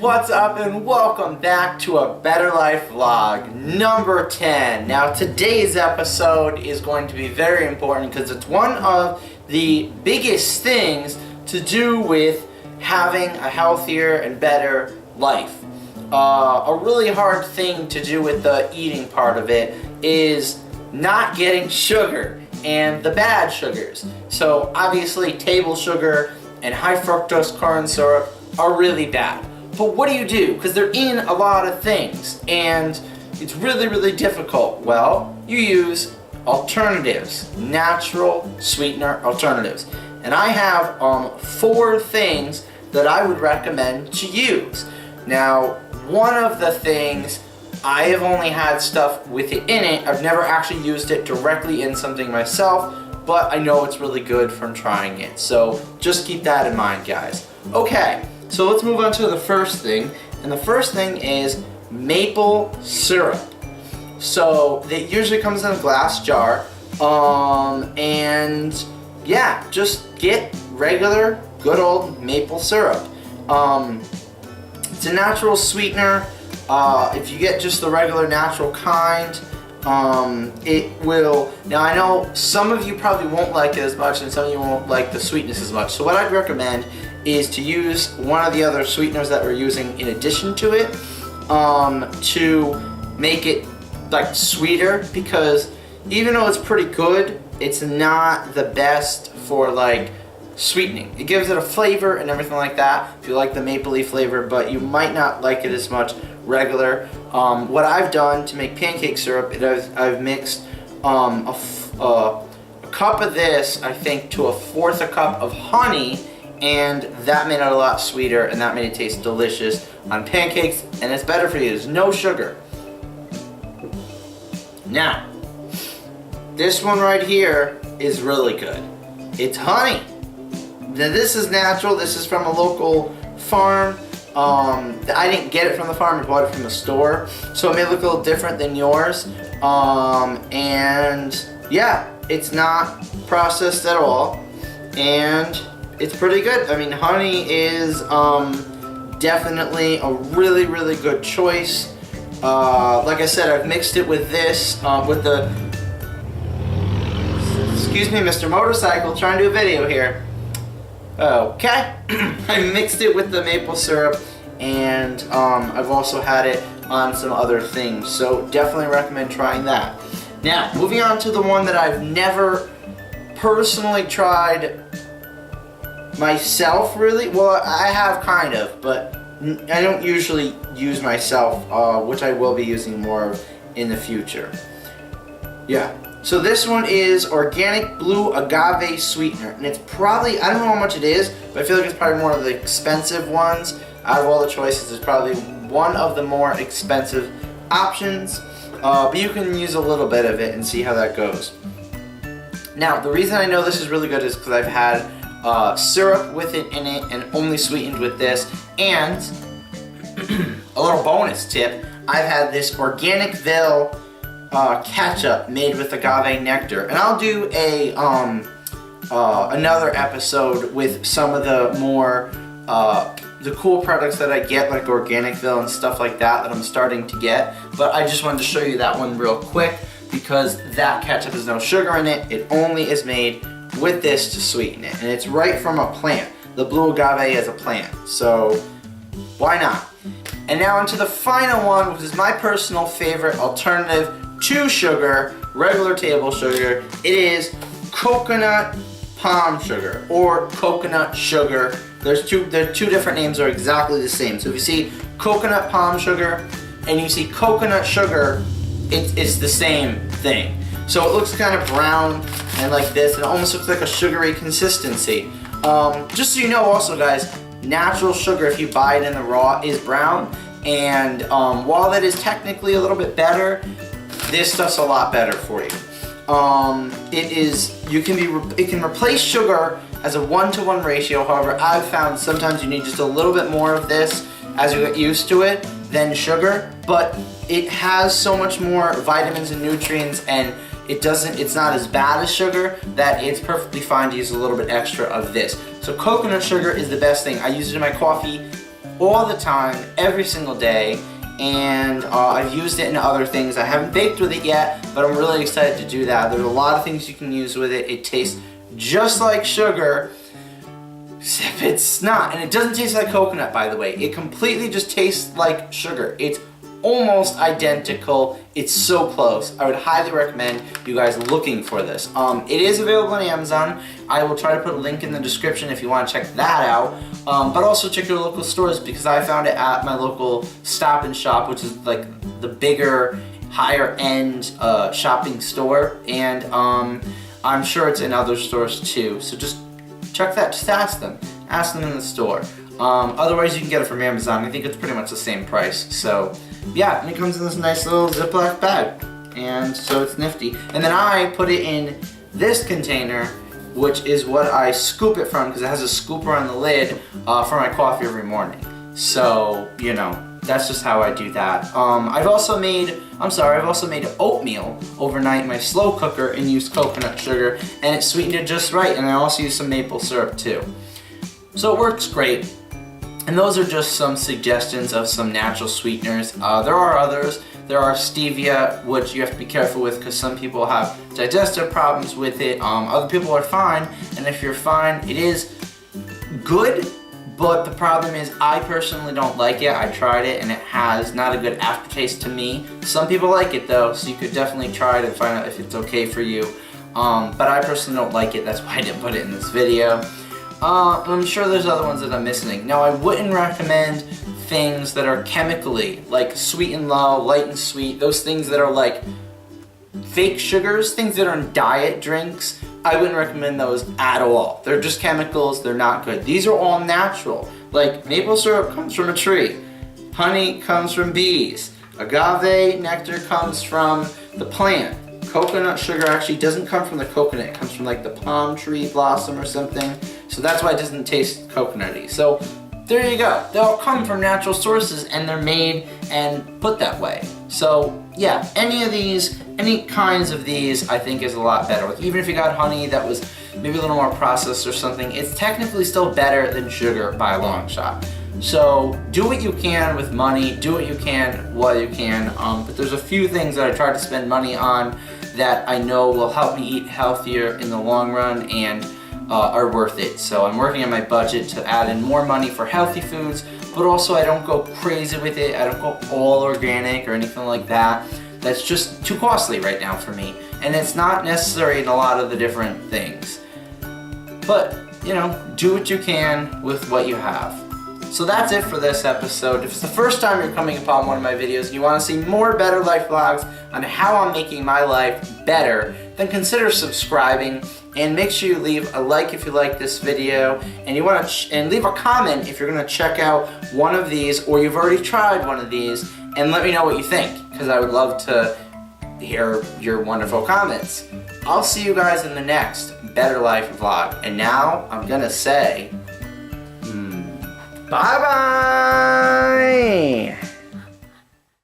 what's up and welcome back to a Better Life vlog number 10. Now today's episode is going to be very important because it's one of the biggest things to do with having a healthier and better life. A really hard thing to do with the eating part of it is not getting sugar and the bad sugars. So obviously table sugar and high fructose corn syrup are really bad. But what do you do? Because they're in a lot of things and it's really difficult. Well, you use alternatives, natural sweetener alternatives. And I have 4 things that I would recommend to use. Now, one of the things, I have only had stuff with it in it. I've never actually used it directly in something myself, but I know it's really good from trying it. So just keep that in mind, guys. Okay, so let's move on to the first thing. And the first thing is maple syrup. So it usually comes in a glass jar. And yeah, just get regular, good old maple syrup. It's a natural sweetener. If you get just the regular natural kind, it will, now I know some of you probably won't like it as much and some of you won't like the sweetness as much. So what I'd recommend is to use one of the other sweeteners that we're using in addition to it, to make it like sweeter, because even though it's pretty good, it's not the best for like sweetening. It gives it a flavor and everything like that if you like the mapley flavor, but you might not like it as much regular. What I've done to make pancake syrup is I've mixed a cup of this, I think, to 1/4 a cup of honey, and that made it a lot sweeter and that made it taste delicious on pancakes, and it's better for you. There's no sugar. Now, this one right here is really good. It's honey. Now this is natural. This is from a local farm. I didn't get it from the farm. I bought it from the store, so it may look a little different than yours. And yeah, it's not processed at all, and it's pretty good. I mean, honey is definitely a really good choice. Like I said, I've mixed it with this, with the, excuse me, Mr. Motorcycle, trying to do a video here. Okay, I mixed it with the maple syrup, and I've also had it on some other things, so definitely recommend trying that. Now, moving on to the one that I've never personally tried myself, really. Well, I have kind of, but I don't usually use myself, which I will be using more of in the future. Yeah. So this one is organic blue agave sweetener, and it's probably, I don't know how much it is, but I feel like it's probably one of the expensive ones. Out of all the choices, it's probably one of the more expensive options, but you can use a little bit of it and see how that goes. Now, the reason I know this is really good is because I've had syrup with it in it and only sweetened with this, and a little bonus tip, I've had this Organicville ketchup made with agave nectar, and I'll do a another episode with some of the more the cool products that I get, like Organicville and stuff like that I'm starting to get. But I just wanted to show you that one real quick because that ketchup has no sugar in it. It only is made with this to sweeten it, and it's right from a plant. The blue agave is a plant, so why not? And now onto the final one, which is my personal favorite alternative to sugar, regular table sugar. It is coconut palm sugar or coconut sugar. There are two different names that are exactly the same. So if you see coconut palm sugar and you see coconut sugar, it's the same thing. So it looks kind of brown and like this, and it almost looks like a sugary consistency. Just so you know also, guys, natural sugar, if you buy it in the raw, is brown, and while that is technically a little bit better, this stuff's a lot better for you. It can replace sugar as a 1-to-1 ratio. However, I've found sometimes you need just a little bit more of this as you get used to it than sugar, but it has so much more vitamins and nutrients, and it's not as bad as sugar that it's perfectly fine to use a little bit extra of this. So coconut sugar is the best thing. I use it in my coffee all the time, every single day, and I've used it in other things. I haven't baked with it yet, but I'm really excited to do that. There's a lot of things you can use with it. It tastes just like sugar, except it's not. And it doesn't taste like coconut, by the way. It completely just tastes like sugar. It's almost identical. It's so close. I would highly recommend you guys looking for this. It is available on Amazon. I will try to put a link in the description if you want to check that out. But also check your local stores, because I found it at my local Stop and Shop, which is like the bigger, higher end shopping store. And I'm sure it's in other stores too. So just check that. Just ask them. Ask them in the store. Otherwise, you can get it from Amazon. I think it's pretty much the same price. So yeah, and it comes in this nice little Ziploc bag, and so it's nifty. And then I put it in this container, which is what I scoop it from, because it has a scooper on the lid for my coffee every morning. So, you know, that's just how I do that. I've also made oatmeal overnight in my slow cooker and used coconut sugar, and it sweetened it just right. And I also used some maple syrup too. So it works great. And those are just some suggestions of some natural sweeteners. There are others. There are stevia, which you have to be careful with, because some people have digestive problems with it. Other people are fine, and if you're fine, it is good, but the problem is I personally don't like it. I tried it, and it has not a good aftertaste to me. Some people like it though, so you could definitely try it and find out if it's okay for you. But I personally don't like it. That's why I didn't put it in this video. I'm sure there's other ones that I'm missing. Now, I wouldn't recommend things that are chemically, like Sweet and Low, Light and Sweet, those things that are like fake sugars, things that are in diet drinks. I wouldn't recommend those at all. They're just chemicals, they're not good. These are all natural. Like maple syrup comes from a tree, honey comes from bees, agave nectar comes from the plant. Coconut sugar actually doesn't come from the coconut, it comes from like the palm tree blossom or something. So that's why it doesn't taste coconutty. So there you go. They all come from natural sources, and they're made and put that way. So yeah, any kinds of these I think is a lot better. Like, even if you got honey that was maybe a little more processed or something, it's technically still better than sugar by a long shot. So do what you can with money, do what you can while you can. But there's a few things that I try to spend money on that I know will help me eat healthier in the long run and are worth it. So I'm working on my budget to add in more money for healthy foods, but also I don't go crazy with it. I don't go all organic or anything like that. That's just too costly right now for me, and it's not necessary in a lot of the different things. But, you know, do what you can with what you have. So that's it for this episode. If it's the first time you're coming upon one of my videos and you want to see more Better Life vlogs on how I'm making my life better, then consider subscribing, and make sure you leave a like if you like this video, and you want to and leave a comment if you're going to check out one of these, or you've already tried one of these, and let me know what you think, because I would love to hear your wonderful comments. I'll see you guys in the next Better Life vlog, and now I'm gonna say bye bye.